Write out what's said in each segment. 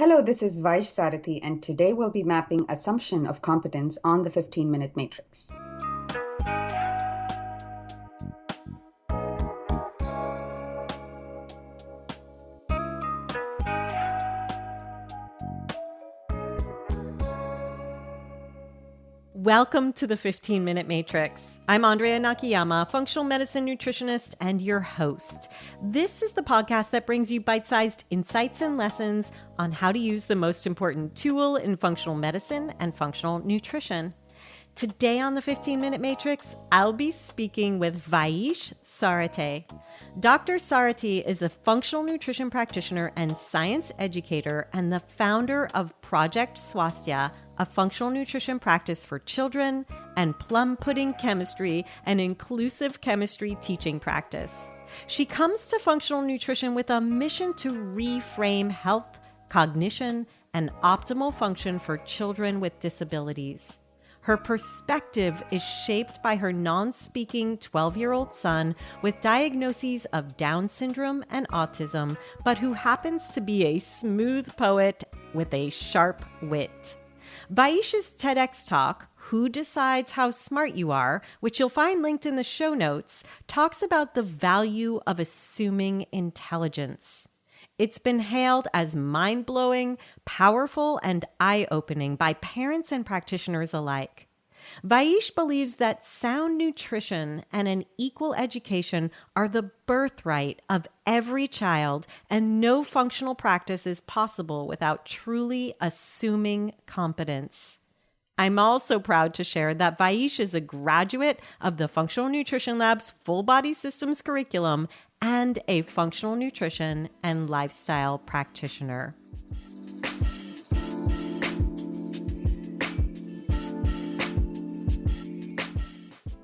Hello, this is Vaish Sarathy, and today we'll be mapping assumption of competence on the 15-minute matrix. Welcome to the 15-Minute Matrix. I'm Andrea Nakayama, functional medicine nutritionist and your host. This is the podcast that brings you bite-sized insights and lessons on how to use the most important tool in functional medicine and functional nutrition. Today on the 15-Minute Matrix, I'll be speaking with Vaish Sarathy. Dr. Sarathy is a functional nutrition practitioner and science educator and the founder of Project Swasthya, a functional nutrition practice for children, and Plum Pudding Chemistry, an inclusive chemistry teaching practice. She comes to functional nutrition with a mission to reframe health, cognition, and optimal function for children with disabilities. Her perspective is shaped by her non-speaking 12-year-old son with diagnoses of Down syndrome and autism, but who happens to be a smooth poet with a sharp wit. Vaish's TEDx talk, Who Decides How Smart You Are, which you'll find linked in the show notes, talks about the value of assuming intelligence. It's been hailed as mind-blowing, powerful, and eye-opening by parents and practitioners alike. Vaish believes that sound nutrition and an equal education are the birthright of every child, and no functional practice is possible without truly assuming competence. I'm also proud to share that Vaish is a graduate of the Functional Nutrition Lab's Full Body Systems curriculum and a functional nutrition and lifestyle practitioner.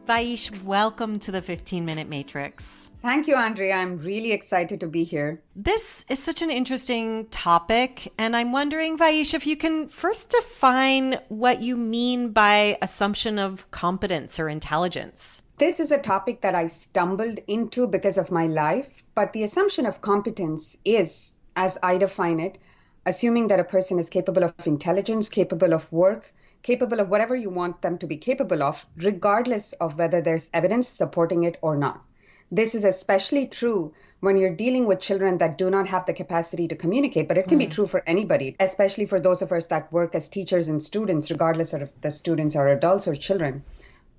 Vaish, welcome to the 15-Minute Matrix. Thank you, Andrea. I'm really excited to be here. This is such an interesting topic, and I'm wondering, Vaish, if you can first define what you mean by assumption of competence or intelligence. This is a topic that I stumbled into because of my life, but the assumption of competence is, as I define it, assuming that a person is capable of intelligence, capable of work, capable of whatever you want them to be capable of, regardless of whether there's evidence supporting it or not. This is especially true when you're dealing with children that do not have the capacity to communicate, but it can be true for anybody, especially for those of us that work as teachers and students, regardless of if the students are adults or children.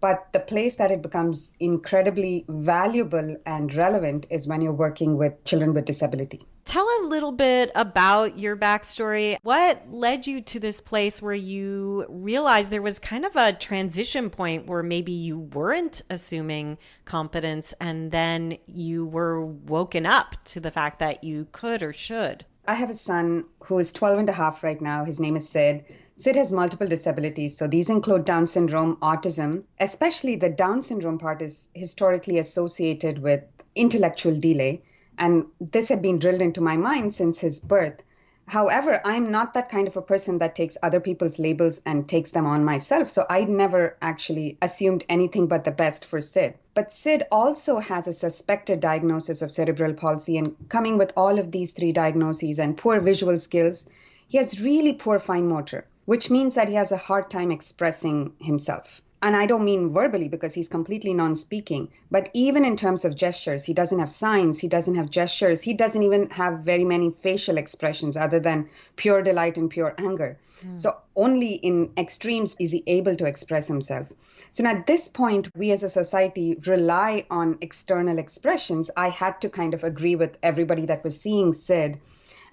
But the place that it becomes incredibly valuable and relevant is when you're working with children with disability. Tell a little bit about your backstory. What led you to this place where you realized there was kind of a transition point where maybe you weren't assuming competence and then you were woken up to the fact that you could or should? I have a son who is 12 and a half right now. His name is Sid. Sid has multiple disabilities. So these include Down syndrome, autism. Especially the Down syndrome part is historically associated with intellectual delay. And this had been drilled into my mind since his birth. However, I'm not that kind of a person that takes other people's labels and takes them on myself. So I never actually assumed anything but the best for Sid. But Sid also has a suspected diagnosis of cerebral palsy, and coming with all of these three diagnoses and poor visual skills, he has really poor fine motor, which means that he has a hard time expressing himself. And I don't mean verbally because he's completely non-speaking, but even in terms of gestures, he doesn't have signs, he doesn't have gestures, he doesn't even have very many facial expressions other than pure delight and pure anger. So only in extremes is he able to express himself. So at this point, we as a society rely on external expressions. I had to kind of agree with everybody that was seeing Sid.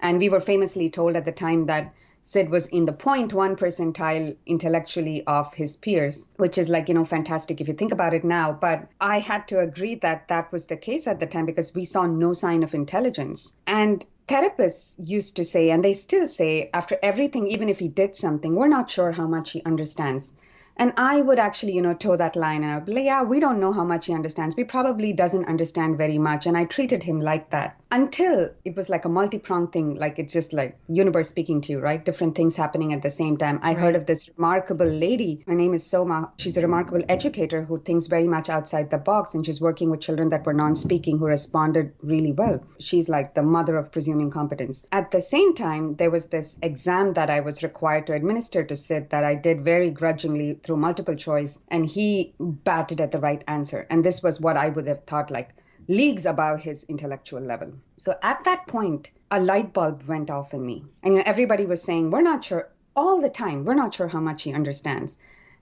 And we were famously told at the time that Sid was in the 0.1 percentile intellectually of his peers, which is fantastic if you think about it now. But I had to agree that that was the case at the time because we saw no sign of intelligence. And therapists used to say, and they still say, after everything, even if he did something, we're not sure how much he understands. And I would actually, toe that line and I'd be like, yeah, we don't know how much he understands. We probably doesn't understand very much. And I treated him like that until it was like a multi-pronged thing. Like it's just like universe speaking to you, right? Different things happening at the same time. I heard of this remarkable lady. Her name is Soma. She's a remarkable educator who thinks very much outside the box. And she's working with children that were non-speaking who responded really well. She's like the mother of presuming competence. At the same time, there was this exam that I was required to administer to Sid that I did very grudgingly through multiple choice, and he batted at the right answer. And this was what I would have thought like leagues above his intellectual level. So at that point, a light bulb went off in me. And everybody was saying, we're not sure all the time. We're not sure how much he understands.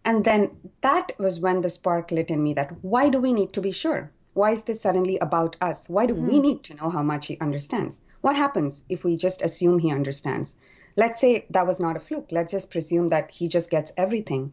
And then that was when the spark lit in me that why do we need to be sure? Why is this suddenly about us? Why do we need to know how much he understands? What happens if we just assume he understands? Let's say that was not a fluke. Let's just presume that he just gets everything.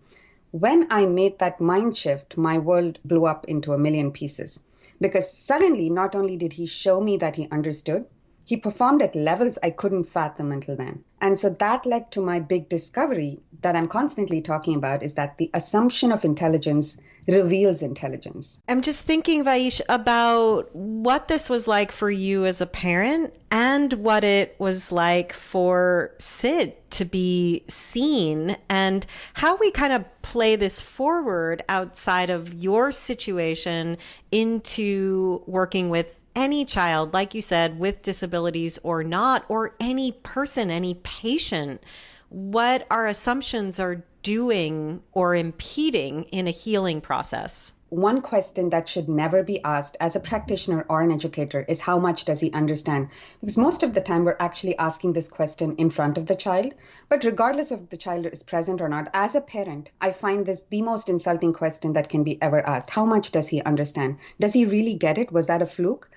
When I made that mind shift, my world blew up into a million pieces. Because suddenly, not only did he show me that he understood, he performed at levels I couldn't fathom until then. And so that led to my big discovery that I'm constantly talking about, is that the assumption of intelligence reveals intelligence. I'm just thinking, Vaish, about what this was like for you as a parent and what it was like for Sid to be seen, and how we kind of play this forward outside of your situation into working with any child, like you said, with disabilities or not, or any person, any patient, what our assumptions are doing or impeding in a healing process. One question that should never be asked as a practitioner or an educator is how much does he understand? Because most of the time we're actually asking this question in front of the child. But regardless of the child is present or not, as a parent, I find this the most insulting question that can be ever asked. How much does he understand? Does he really get it? Was that a fluke?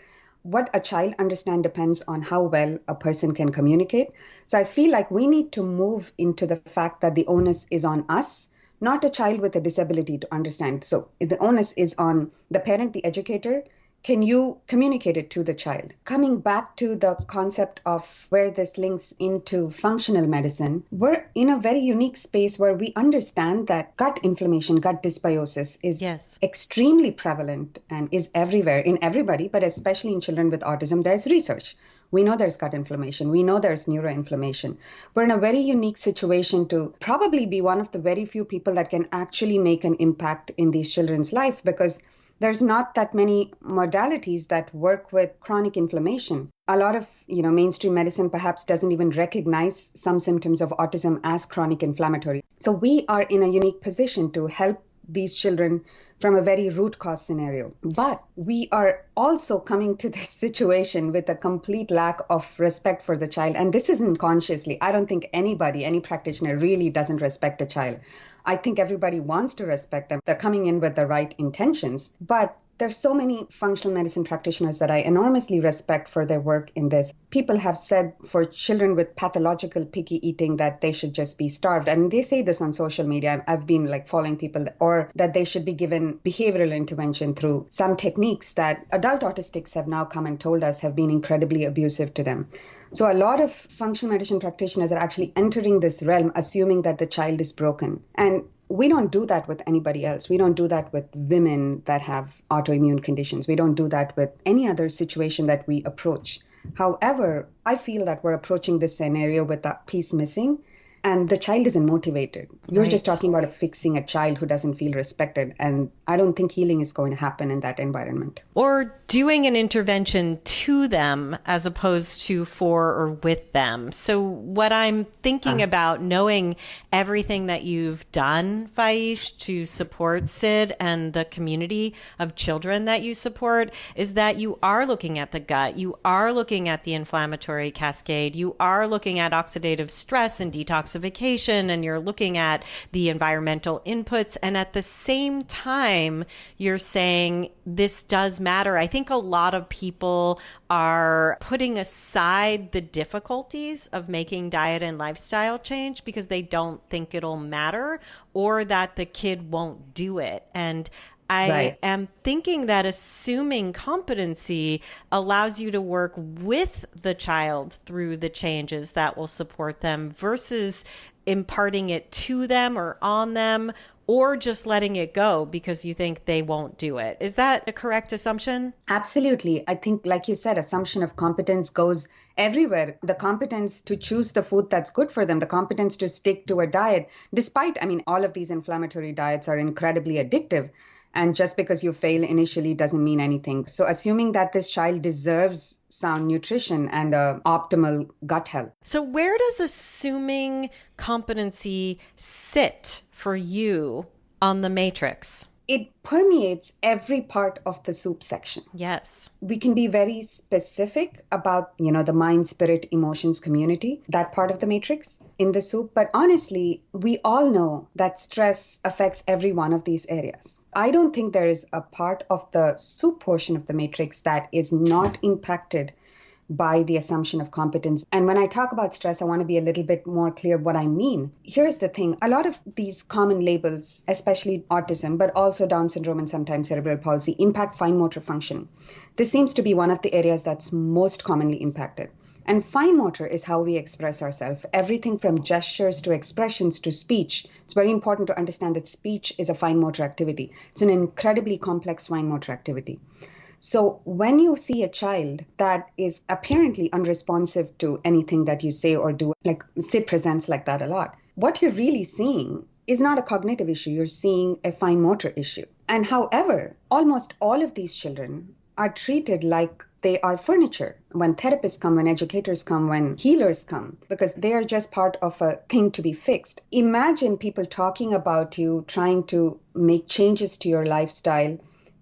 What a child understands depends on how well a person can communicate. So I feel like we need to move into the fact that the onus is on us, not a child with a disability to understand. So if the onus is on the parent, the educator, can you communicate it to the child? Coming back to the concept of where this links into functional medicine, we're in a very unique space where we understand that gut inflammation, gut dysbiosis is extremely prevalent and is everywhere in everybody, but especially in children with autism. There's research. We know there's gut inflammation. We know there's neuroinflammation. We're in a very unique situation to probably be one of the very few people that can actually make an impact in these children's life, because there's not that many modalities that work with chronic inflammation. A lot of, mainstream medicine perhaps doesn't even recognize some symptoms of autism as chronic inflammatory. So we are in a unique position to help these children from a very root cause scenario. But we are also coming to this situation with a complete lack of respect for the child. And this isn't consciously. I don't think anybody, any practitioner really doesn't respect a child. I think everybody wants to respect them. They're coming in with the right intentions. But there's so many functional medicine practitioners that I enormously respect for their work in this. People have said for children with pathological picky eating that they should just be starved. And they say this on social media. I've been following people, or that they should be given behavioral intervention through some techniques that adult autistics have now come and told us have been incredibly abusive to them. So a lot of functional medicine practitioners are actually entering this realm assuming that the child is broken. And we don't do that with anybody else. We don't do that with women that have autoimmune conditions. We don't do that with any other situation that we approach. However, I feel that we're approaching this scenario with a piece missing, and the child isn't motivated. You're just talking about fixing a child who doesn't feel respected. And I don't think healing is going to happen in that environment. Or doing an intervention to them as opposed to for or with them. So what I'm thinking about, knowing everything that you've done, Vaish, to support Sid and the community of children that you support, is that you are looking at the gut. You are looking at the inflammatory cascade. You are looking at oxidative stress and detoxification, and you're looking at the environmental inputs. And at the same time, you're saying this does matter. I think a lot of people are putting aside the difficulties of making diet and lifestyle change because they don't think it'll matter, or that the kid won't do it. And I Right. am thinking that assuming competency allows you to work with the child through the changes that will support them versus imparting it to them or on them, or just letting it go because you think they won't do it. Is that a correct assumption? Absolutely. I think, like you said, assumption of competence goes everywhere. The competence to choose the food that's good for them, the competence to stick to a diet, despite, I mean, all of these inflammatory diets are incredibly addictive. And just because you fail initially doesn't mean anything. So, assuming that this child deserves sound nutrition and optimal gut health. So, where does assuming competency sit for you on the matrix? It permeates every part of the soup section. Yes. We can be very specific about, the mind, spirit, emotions community, that part of the matrix in the soup. But honestly, we all know that stress affects every one of these areas. I don't think there is a part of the soup portion of the matrix that is not impacted by the assumption of competence. And when I talk about stress, I want to be a little bit more clear what I mean. Here's the thing. A lot of these common labels, especially autism, but also Down syndrome and sometimes cerebral palsy, impact fine motor function. This seems to be one of the areas that's most commonly impacted. And fine motor is how we express ourselves. Everything from gestures to expressions to speech. It's very important to understand that speech is a fine motor activity. It's an incredibly complex fine motor activity. So when you see a child that is apparently unresponsive to anything that you say or do, like Sid presents like that a lot, what you're really seeing is not a cognitive issue. You're seeing a fine motor issue. And however, almost all of these children are treated like they are furniture when therapists come, when educators come, when healers come, because they are just part of a thing to be fixed. Imagine people talking about you, trying to make changes to your lifestyle,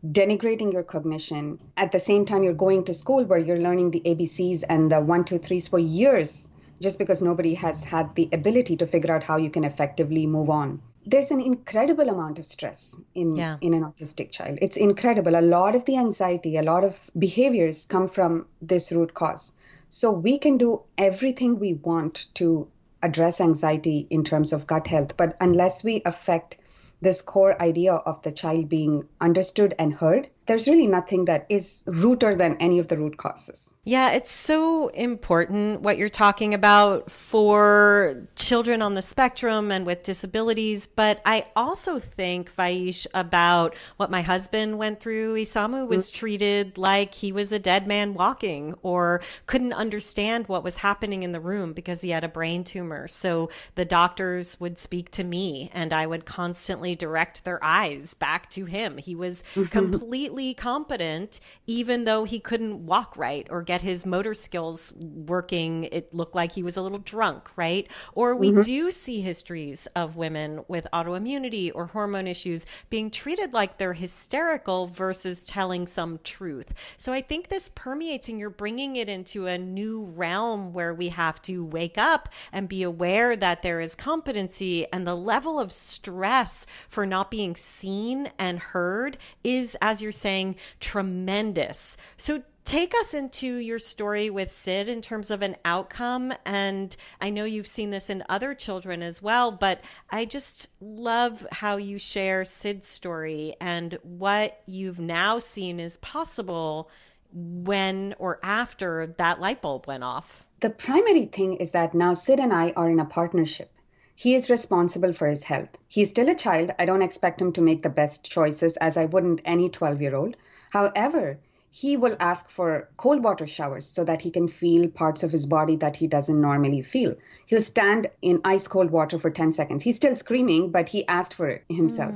denigrating your cognition. At the same time, you're going to school where you're learning the ABCs and the 1, 2, 3s for years, just because nobody has had the ability to figure out how you can effectively move on. There's an incredible amount of stress in an autistic child. It's incredible. A lot of the anxiety, a lot of behaviors come from this root cause. So we can do everything we want to address anxiety in terms of gut health, but unless we affect this core idea of the child being understood and heard, there's really nothing that is rooter than any of the root causes. Yeah, it's so important what you're talking about for children on the spectrum and with disabilities. But I also think, Vaish, about what my husband went through. Isamu was treated like he was a dead man walking or couldn't understand what was happening in the room because he had a brain tumor. So the doctors would speak to me and I would constantly direct their eyes back to him. He was completely competent, even though he couldn't walk right or get his motor skills working. It looked like he was a little drunk, right? Or we do see histories of women with autoimmunity or hormone issues being treated like they're hysterical versus telling some truth. So I think this permeates, and you're bringing it into a new realm where we have to wake up and be aware that there is competency, and the level of stress for not being seen and heard is, as you're saying, tremendous. So take us into your story with Sid in terms of an outcome. And I know you've seen this in other children as well, but I just love how you share Sid's story and what you've now seen is possible when or after that light bulb went off. The primary thing is that now Sid and I are in a partnership. He is responsible for his health. He's still a child. I don't expect him to make the best choices, as I wouldn't any 12-year-old. However, he will ask for cold water showers so that he can feel parts of his body that he doesn't normally feel. He'll stand in ice cold water for 10 seconds. He's still screaming, but he asked for it himself.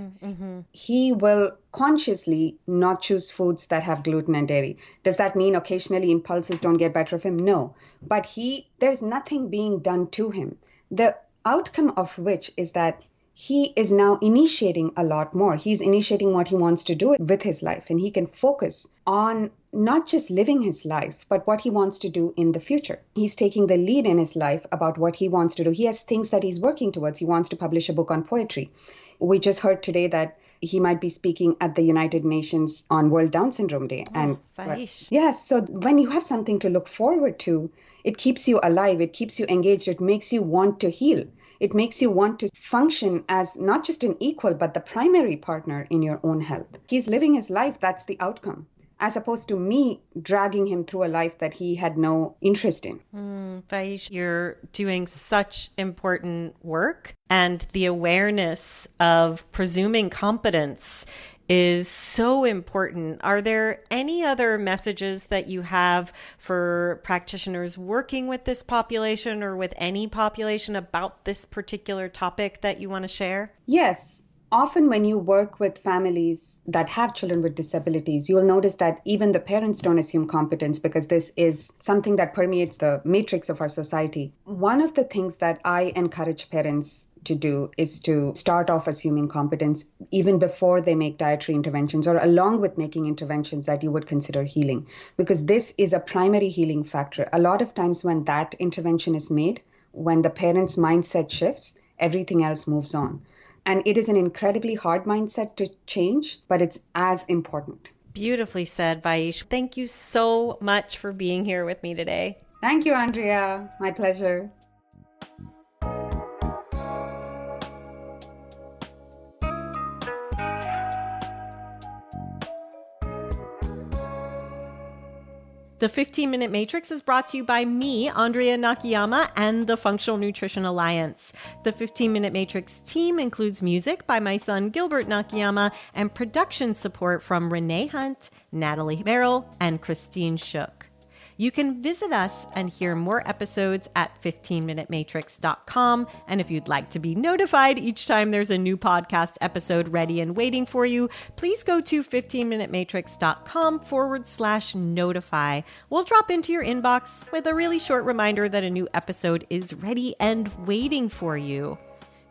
He will consciously not choose foods that have gluten and dairy. Does that mean occasionally impulses don't get better of him? No. But there's nothing being done to him. The outcome of which is that he is now initiating a lot more. He's initiating what he wants to do with his life, and he can focus on not just living his life, but what he wants to do in the future. He's taking the lead in his life about what he wants to do. He has things that he's working towards. He wants to publish a book on poetry. We just heard today that he might be speaking at the United Nations on World Down Syndrome Day. Yes, so when you have something to look forward to, it keeps you alive, it keeps you engaged, it makes you want to heal. It makes you want to function as not just an equal, but the primary partner in your own health. He's living his life, that's the outcome, as opposed to me dragging him through a life that he had no interest in. Vaish, you're doing such important work, and the awareness of presuming competence is so important. Are there any other messages that you have for practitioners working with this population or with any population about this particular topic that you want to share? Yes. Often when you work with families that have children with disabilities, you'll notice that even the parents don't assume competence because this is something that permeates the matrix of our society. One of the things that I encourage parents to do is to start off assuming competence even before they make dietary interventions or along with making interventions that you would consider healing, because this is a primary healing factor. A lot of times when that intervention is made, when the parent's mindset shifts, everything else moves on. And it is an incredibly hard mindset to change, but it's as important. Beautifully said, Vaish. Thank you so much for being here with me today. Thank you, Andrea. My pleasure. The 15-Minute Matrix is brought to you by me, Andrea Nakayama, and the Functional Nutrition Alliance. The 15-Minute Matrix team includes music by my son, Gilbert Nakayama, and production support from Renee Hunt, Natalie Merrill, and Christine Shook. You can visit us and hear more episodes at 15minutematrix.com. And if you'd like to be notified each time there's a new podcast episode ready and waiting for you, please go to 15minutematrix.com/notify. We'll drop into your inbox with a really short reminder that a new episode is ready and waiting for you.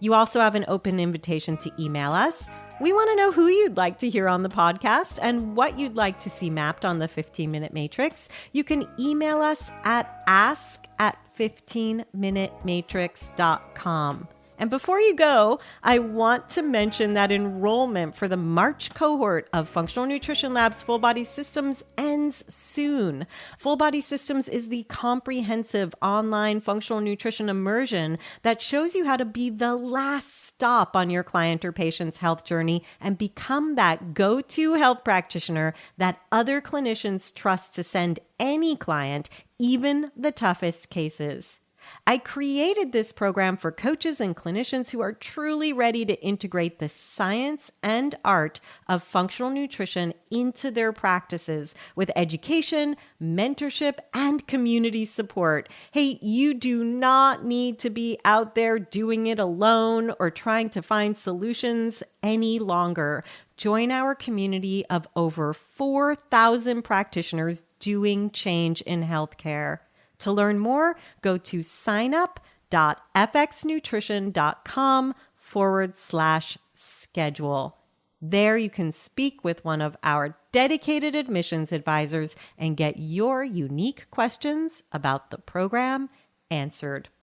You also have an open invitation to email us. We want to know who you'd like to hear on the podcast and what you'd like to see mapped on the 15-Minute Matrix. You can email us at ask@15minutematrix.com. And before you go, I want to mention that enrollment for the March cohort of Functional Nutrition Lab's Full Body Systems ends soon. Full Body Systems is the comprehensive online functional nutrition immersion that shows you how to be the last stop on your client or patient's health journey and become that go-to health practitioner that other clinicians trust to send any client, even the toughest cases. I created this program for coaches and clinicians who are truly ready to integrate the science and art of functional nutrition into their practices with education, mentorship, and community support. Hey, you do not need to be out there doing it alone or trying to find solutions any longer. Join our community of over 4,000 practitioners doing change in healthcare. To learn more, go to signup.fxnutrition.com/schedule. There you can speak with one of our dedicated admissions advisors and get your unique questions about the program answered.